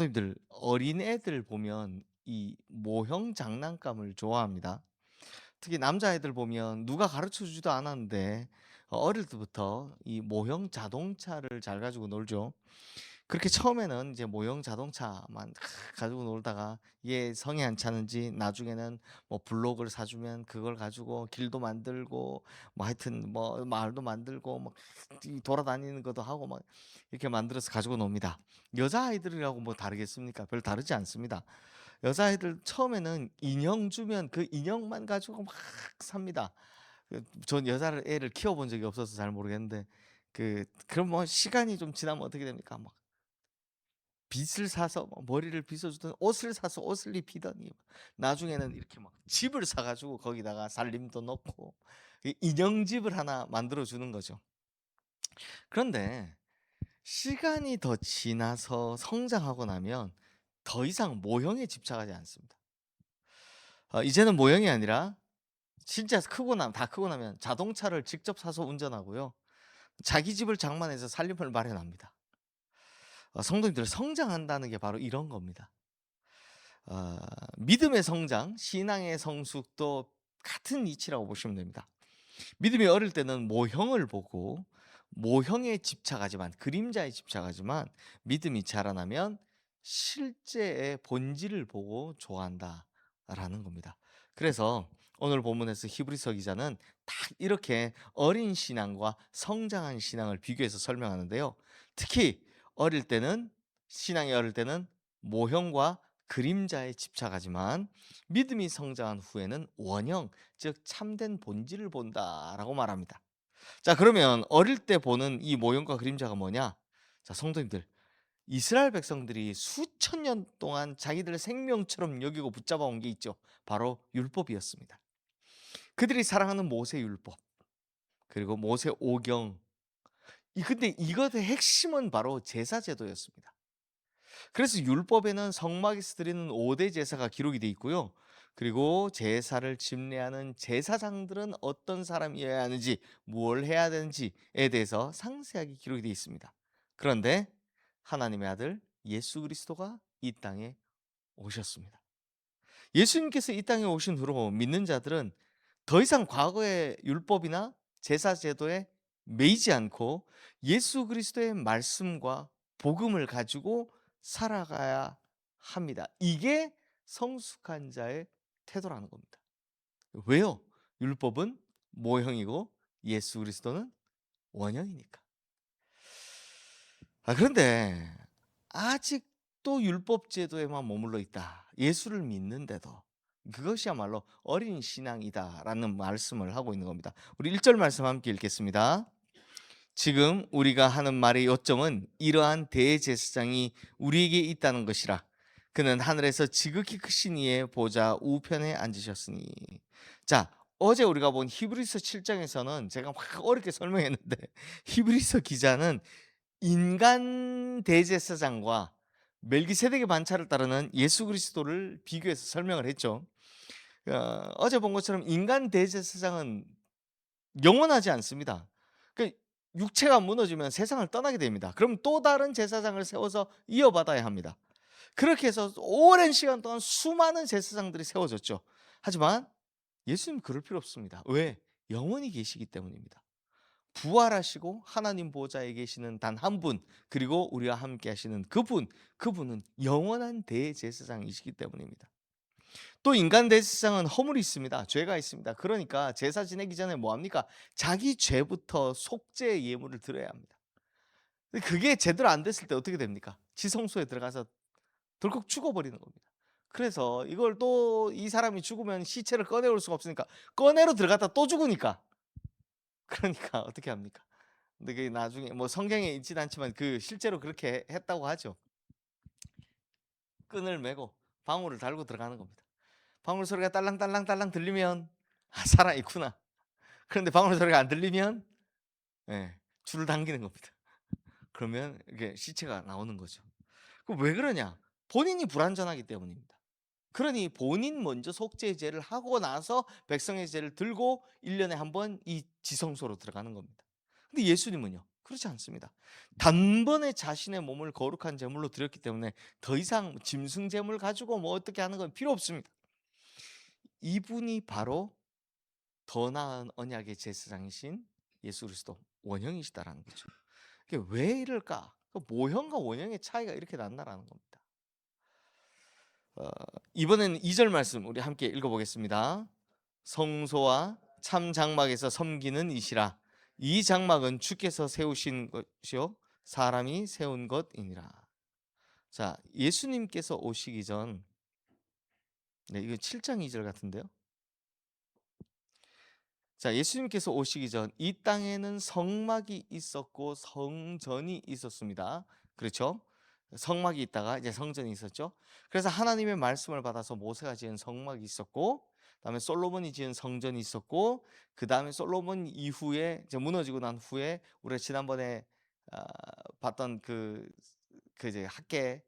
선생님들 어린애들 보면 이 모형 장난감을 좋아합니다. 특히 남자애들 보면 누가 가르쳐 주지도 않았는데 어릴 때부터 이 모형 자동차를 잘 가지고 놀죠. 그렇게 처음에는 이제 모형 자동차만 가지고 놀다가 얘 성에 안 차는지 나중에는 뭐 블록을 사주면 그걸 가지고 길도 만들고 뭐 하여튼 뭐 마을도 만들고 막 돌아다니는 것도 하고 막 이렇게 만들어서 가지고 놉니다. 여자아이들이라고 뭐 다르겠습니까? 별 다르지 않습니다. 여자아이들 처음에는 인형 주면 그 인형만 가지고 막 삽니다. 전 여자 애를 키워본 적이 없어서 잘 모르겠는데 그럼 뭐 시간이 좀 지나면 어떻게 됩니까? 막 빗을 사서 뭐 머리를 빗어 주든 옷을 사서 옷을 입히더니 나중에는 이렇게 막 집을 사 가지고 거기다가 살림도 넣고 이 인형집을 하나 만들어 주는 거죠. 그런데 시간이 더 지나서 성장하고 나면 더 이상 모형에 집착하지 않습니다. 이제는 모형이 아니라 진짜 크고 나면 자동차를 직접 사서 운전하고요. 자기 집을 장만해서 살림을 마련합니다. 성도님들 성장한다는 게 바로 이런 겁니다. 어 믿음의 성장, 신앙의 성숙도 같은 이치라고 보시면 됩니다. 믿음이 어릴 때는 모형을 보고 모형에 집착하지만 그림자에 집착하지만 믿음이 자라나면 실제의 본질을 보고 좋아한다라는 겁니다. 그래서 오늘 본문에서 히브리서 기자는 딱 이렇게 어린 신앙과 성장한 신앙을 비교해서 설명하는데요. 특히 어릴 때는 신앙이 어릴 때는 모형과 그림자에 집착하지만 믿음이 성장한 후에는 원형, 즉 참된 본질을 본다라고 말합니다. 자, 그러면 어릴 때 보는 이 모형과 그림자가 뭐냐? 자, 성도님들, 이스라엘 백성들이 수천 년 동안 자기들 생명처럼 여기고 붙잡아 온 게 있죠. 바로 율법이었습니다. 그들이 사랑하는 모세 율법, 그리고 모세 오경. 근데 이것의 핵심은 바로 제사 제도였습니다. 그래서 율법에는 성막에서 드리는 5대 제사가 기록이 돼 있고요. 그리고 제사를 집례하는 제사장들은 어떤 사람이어야 하는지, 뭘 해야 되는지에 대해서 상세하게 기록이 돼 있습니다. 그런데 하나님의 아들 예수 그리스도가 이 땅에 오셨습니다. 예수님께서 이 땅에 오신 후로 믿는 자들은 더 이상 과거의 율법이나 제사 제도에 매이지 않고 예수 그리스도의 말씀과 복음을 가지고 살아가야 합니다. 이게 성숙한 자의 태도라는 겁니다. 왜요? 율법은 모형이고 예수 그리스도는 원형이니까. 그런데 아직도 율법 제도에만 머물러 있다. 예수를 믿는데도 그것이야말로 어린 신앙이다라는 말씀을 하고 있는 겁니다. 우리 1절 말씀 함께 읽겠습니다. 지금 우리가 하는 말의 요점은 이러한 대제사장이 우리에게 있다는 것이라. 그는 하늘에서 지극히 크신 이의 보좌 우편에 앉으셨으니. 자, 어제 우리가 본 히브리서 7장에서는 제가 막 어렵게 설명했는데 히브리서 기자는 인간 대제사장과 멜기세덱의 반차를 따르는 예수 그리스도를 비교해서 설명을 했죠. 어제 본 것처럼 인간 대제사장은 영원하지 않습니다. 그 육체가 무너지면 세상을 떠나게 됩니다. 그럼 또 다른 제사장을 세워서 이어받아야 합니다. 그렇게 해서 오랜 시간 동안 수많은 제사장들이 세워졌죠. 하지만 예수님 그럴 필요 없습니다. 왜? 영원히 계시기 때문입니다. 부활하시고 하나님 보좌에 계시는 단 한 분, 그리고 우리와 함께 하시는 그분은 영원한 대제사장이시기 때문입니다. 또 인간 대제사장은 허물이 있습니다. 죄가 있습니다. 그러니까 제사 지내기 전에 뭐 합니까? 자기 죄부터 속죄의 예물을 드려야 합니다. 근데 그게 제대로 안 됐을 때 어떻게 됩니까? 지성소에 들어가서 덜컥 죽어버리는 겁니다. 그래서 이걸 또 이 사람이 죽으면 시체를 꺼내올 수가 없으니까 꺼내러 들어갔다 또 죽으니까 그러니까 어떻게 합니까? 근데 그게 나중에 뭐 성경에 있진 않지만 실제로 그렇게 했다고 하죠. 끈을 메고 방울을 달고 들어가는 겁니다. 방울 소리가 딸랑딸랑딸랑 들리면 살아 있구나. 그런데 방울 소리가 안 들리면 예, 줄을 당기는 겁니다. 그러면 이게 시체가 나오는 거죠. 그럼 왜 그러냐? 본인이 불완전하기 때문입니다. 그러니 본인 먼저 속죄의 제를 하고 나서 백성의 제를 들고 1년에 한 번 이 지성소로 들어가는 겁니다. 근데 예수님은요. 그렇지 않습니다. 단번에 자신의 몸을 거룩한 제물로 드렸기 때문에 더 이상 짐승 제물 가지고 뭐 어떻게 하는 건 필요 없습니다. 이분이 바로 더 나은 언약의 제사장이신 예수 그리스도 원형이시다라는 거죠. 그게 왜 이럴까? 그 모형과 원형의 차이가 이렇게 난다라는 겁니다. 어, 이번에는 2절 말씀 우리 함께 읽어보겠습니다. 성소와 참 장막에서 섬기는 이시라. 이 장막은 주께서 세우신 것이요 사람이 세운 것이니라. 자, 예수님께서 오시기 전, 네, 이거 7장 2절 같은데요. 자, 예수님께서 오시기 전 이 땅에는 성막이 있었고 성전이 있었습니다. 그렇죠? 성막이 있다가 이제 성전이 있었죠. 그래서 하나님의 말씀을 받아서 모세가 지은 성막이 있었고, 그다음에 솔로몬이 지은 성전이 있었고, 그다음에 솔로몬 이후에 이제 무너지고 난 후에 우리가 지난번에 아, 봤던 그 이제 학계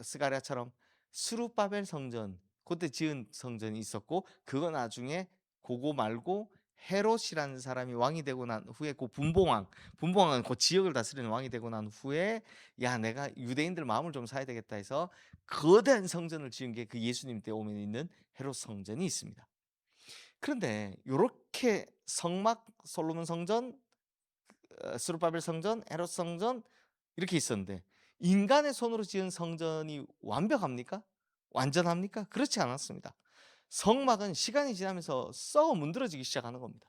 스가랴처럼 스룹바벨 성전, 그때 지은 성전이 있었고, 그거 나중에 그거 말고 헤롯이라는 사람이 왕이 되고 난 후에 그 분봉왕은 그 지역을 다스리는 왕이 되고 난 후에 야 내가 유대인들 마음을 좀 사야 되겠다 해서 거대한 성전을 지은 게 그 예수님 때 오면 있는 헤롯 성전이 있습니다. 그런데 이렇게 성막 솔로몬 성전, 스룹바벨 성전, 헤롯 성전 이렇게 있었는데 인간의 손으로 지은 성전이 완벽합니까? 완전합니까? 그렇지 않았습니다. 성막은 시간이 지나면서 썩어 문드러지기 시작하는 겁니다.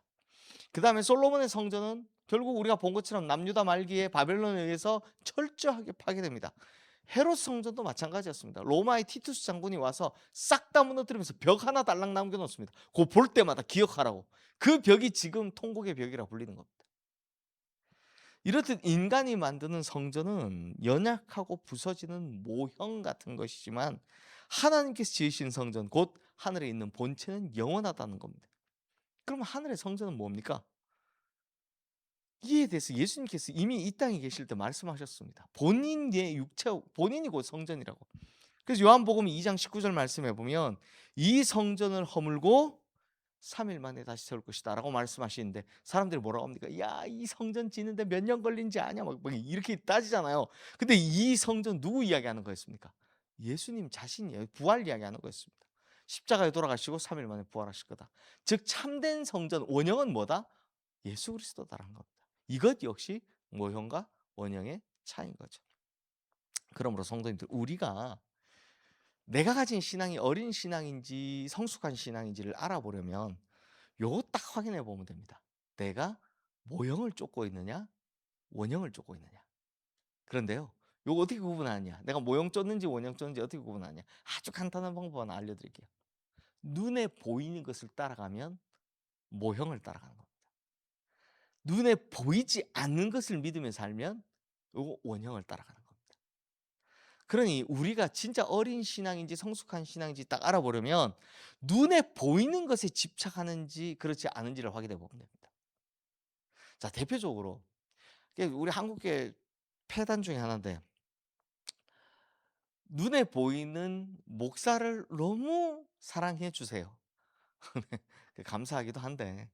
그 다음에 솔로몬의 성전은 결국 우리가 본 것처럼 남유다 말기에 바벨론에 의해서 철저하게 파괴됩니다. 헤롯 성전도 마찬가지였습니다. 로마의 티투스 장군이 와서 싹 다 무너뜨리면서 벽 하나 달랑 남겨놓습니다. 그거 볼 때마다 기억하라고. 그 벽이 지금 통곡의 벽이라 불리는 겁니다. 이렇듯 인간이 만드는 성전은 연약하고 부서지는 모형 같은 것이지만 하나님께서 지으신 성전, 곧 하늘에 있는 본체는 영원하다는 겁니다. 그럼 하늘의 성전은 뭡니까? 이에 대해서 예수님께서 이미 이 땅에 계실 때 말씀하셨습니다. 본인의 육체, 본인이 곧 성전이라고. 그래서 요한복음 2장 19절 말씀해 보면 이 성전을 허물고 3일 만에 다시 세울 것이다 라고 말씀하시는데 사람들이 뭐라고 합니까? 야, 이 성전 짓는데 몇 년 걸린지 아냐? 막 이렇게 따지잖아요. 근데 이 성전 누구 이야기하는 거였습니까? 예수님 자신이에요. 부활 이야기하는 거였습니다. 십자가에 돌아가시고 3일 만에 부활하실 거다. 즉 참된 성전 원형은 뭐다? 예수 그리스도다라는 겁니다. 이것 역시 모형과 원형의 차이인 거죠. 그러므로 성도님들, 우리가 내가 가진 신앙이 어린 신앙인지 성숙한 신앙인지를 알아보려면 요거 딱 확인해 보면 됩니다. 내가 모형을 쫓고 있느냐, 원형을 쫓고 있느냐. 그런데요, 요거 어떻게 구분하느냐? 내가 모형 쫓는지 원형 쫓는지 어떻게 구분하느냐? 아주 간단한 방법 하나 알려드릴게요. 눈에 보이는 것을 따라가면 모형을 따라가는 겁니다. 눈에 보이지 않는 것을 믿으며 살면 요거 원형을 따라가는 겁니다. 그러니 우리가 진짜 어린 신앙인지 성숙한 신앙인지 딱 알아보려면 눈에 보이는 것에 집착하는지 그렇지 않은지를 확인해 보면 됩니다. 자, 대표적으로 우리 한국계 폐단 중에 하나인데 눈에 보이는 목사를 너무 사랑해 주세요. 감사하기도 한데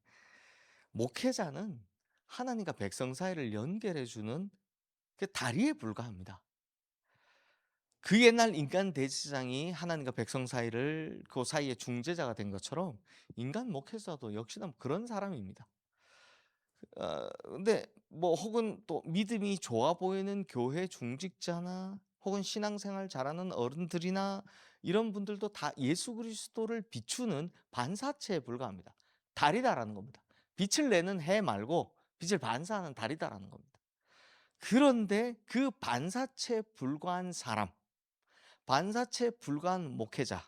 목회자는 하나님과 백성 사이를 연결해 주는 그 다리에 불과합니다. 그 옛날 인간 대제사장이 하나님과 백성 사이를 그 사이의 중재자가 된 것처럼 인간 목회자도 역시나 그런 사람입니다. 근데 뭐 혹은 또 믿음이 좋아 보이는 교회 중직자나 혹은 신앙생활 잘하는 어른들이나 이런 분들도 다 예수 그리스도를 비추는 반사체에 불과합니다. 달이다라는 겁니다. 빛을 내는 해 말고 빛을 반사하는 달이다라는 겁니다. 그런데 그 반사체에 불과한 사람, 반사체에 불과한 목회자,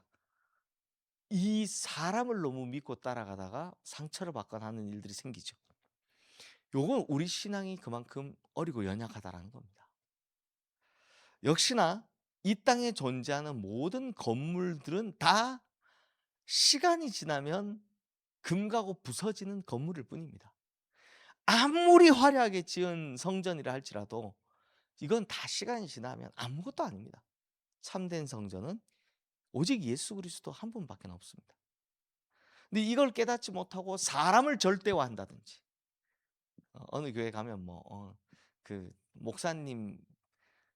이 사람을 너무 믿고 따라가다가 상처를 받거나 하는 일들이 생기죠. 요건 우리 신앙이 그만큼 어리고 연약하다라는 겁니다. 역시나 이 땅에 존재하는 모든 건물들은 다 시간이 지나면 금가고 부서지는 건물일 뿐입니다. 아무리 화려하게 지은 성전이라 할지라도 이건 다 시간이 지나면 아무것도 아닙니다. 참된 성전은 오직 예수 그리스도 한 분밖에 없습니다. 근데 이걸 깨닫지 못하고 사람을 절대화한다든지 어느 교회 가면 그 목사님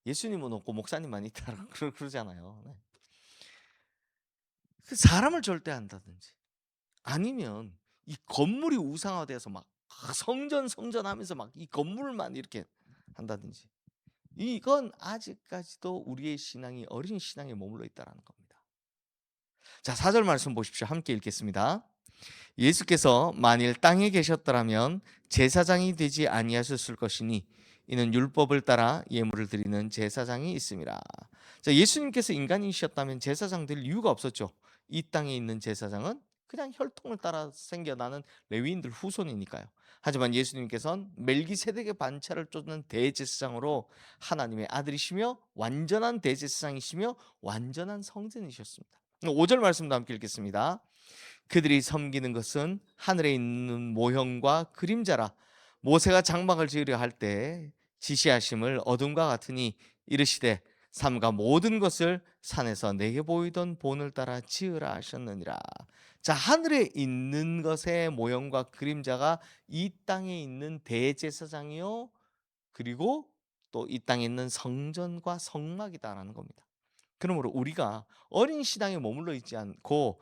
예수님은 없고 목사님만 있다라고 그러잖아요. 네. 그 사람을 절대한다든지 아니면 이 건물이 우상화돼서 막 성전하면서 막 이 건물만 이렇게 한다든지 이건 아직까지도 우리의 신앙이 어린 신앙에 머물러 있다라는 겁니다. 자, 4절 말씀 보십시오. 함께 읽겠습니다. 예수께서 만일 땅에 계셨더라면 제사장이 되지 아니하셨을 것이니 이는 율법을 따라 예물을 드리는 제사장이 있음이라. 자, 예수님께서 인간이셨다면 제사장 될 이유가 없었죠. 이 땅에 있는 제사장은 그냥 혈통을 따라 생겨나는 레위인들 후손이니까요. 하지만 예수님께서는 멜기세덱의 반차를 쫓는 대제사장으로 하나님의 아들이시며 완전한 대제사장이시며 완전한 성전이셨습니다. 5절 말씀도 함께 읽겠습니다. 그들이 섬기는 것은 하늘에 있는 모형과 그림자라. 모세가 장막을 지으려 할 때 지시하심을 어둠과 같으니 이르시되 삼가 모든 것을 산에서 내게 보이던 본을 따라 지으라 하셨느니라. 자, 하늘에 있는 것의 모형과 그림자가 이 땅에 있는 대제사장이요 그리고 또 이 땅에 있는 성전과 성막이다라는 겁니다. 그러므로 우리가 어린 신앙에 머물러 있지 않고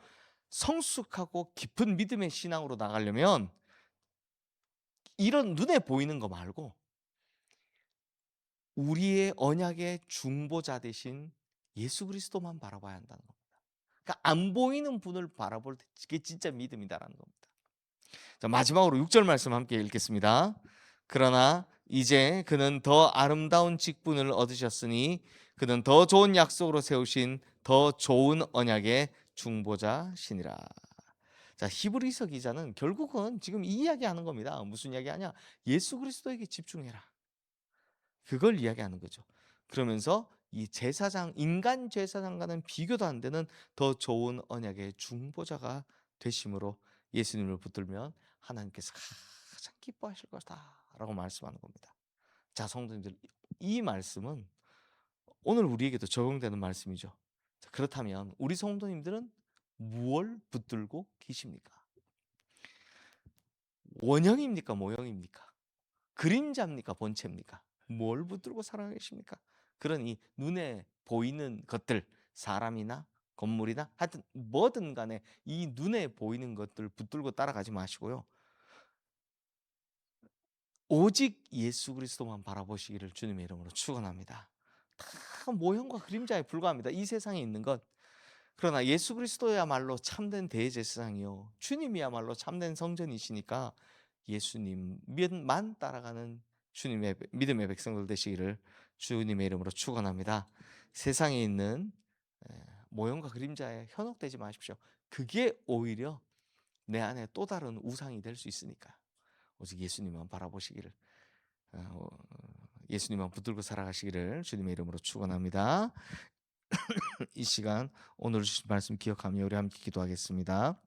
성숙하고 깊은 믿음의 신앙으로 나가려면 이런 눈에 보이는 거 말고 우리의 언약의 중보자 되신 예수 그리스도만 바라봐야 한다는 겁니다. 그러니까 안 보이는 분을 바라볼 때 그게 진짜 믿음이다라는 겁니다. 자, 마지막으로 6절 말씀 함께 읽겠습니다. 그러나 이제 그는 더 아름다운 직분을 얻으셨으니 그는 더 좋은 약속으로 세우신 더 좋은 언약의 중보자시니라. 자, 히브리서 기자는 결국은 지금 이 이야기하는 겁니다. 무슨 이야기하냐? 예수 그리스도에게 집중해라. 그걸 이야기하는 거죠. 그러면서 이 제사장, 인간 제사장과는 비교도 안 되는 더 좋은 언약의 중보자가 되심으로 예수님을 붙들면 하나님께서 가장 기뻐하실 것이다라고 말씀하는 겁니다. 자, 성도님들, 이 말씀은 오늘 우리에게도 적용되는 말씀이죠. 자, 그렇다면 우리 성도님들은 무엇을 붙들고 계십니까? 원형입니까? 모형입니까? 그림자입니까? 본체입니까? 뭘 붙들고 살아계십니까? 그러니 눈에 보이는 것들, 사람이나 건물이나 하여튼 뭐든 간에 이 눈에 보이는 것들 붙들고 따라가지 마시고요. 오직 예수 그리스도만 바라보시기를 주님의 이름으로 축원합니다. 다 모형과 그림자에 불과합니다. 이 세상에 있는 것. 그러나 예수 그리스도야말로 참된 대제사장이요 주님이야말로 참된 성전이시니까 예수님만 따라가는 주님의 믿음의 백성들 되시기를 주님의 이름으로 축원합니다. 세상에 있는 모형과 그림자에 현혹되지 마십시오. 그게 오히려 내 안에 또 다른 우상이 될 수 있으니까 오직 예수님만 바라보시기를 예수님만 붙들고 살아가시기를 주님의 이름으로 축원합니다. 이 시간 오늘 주신 말씀 기억하며 우리 함께 기도하겠습니다.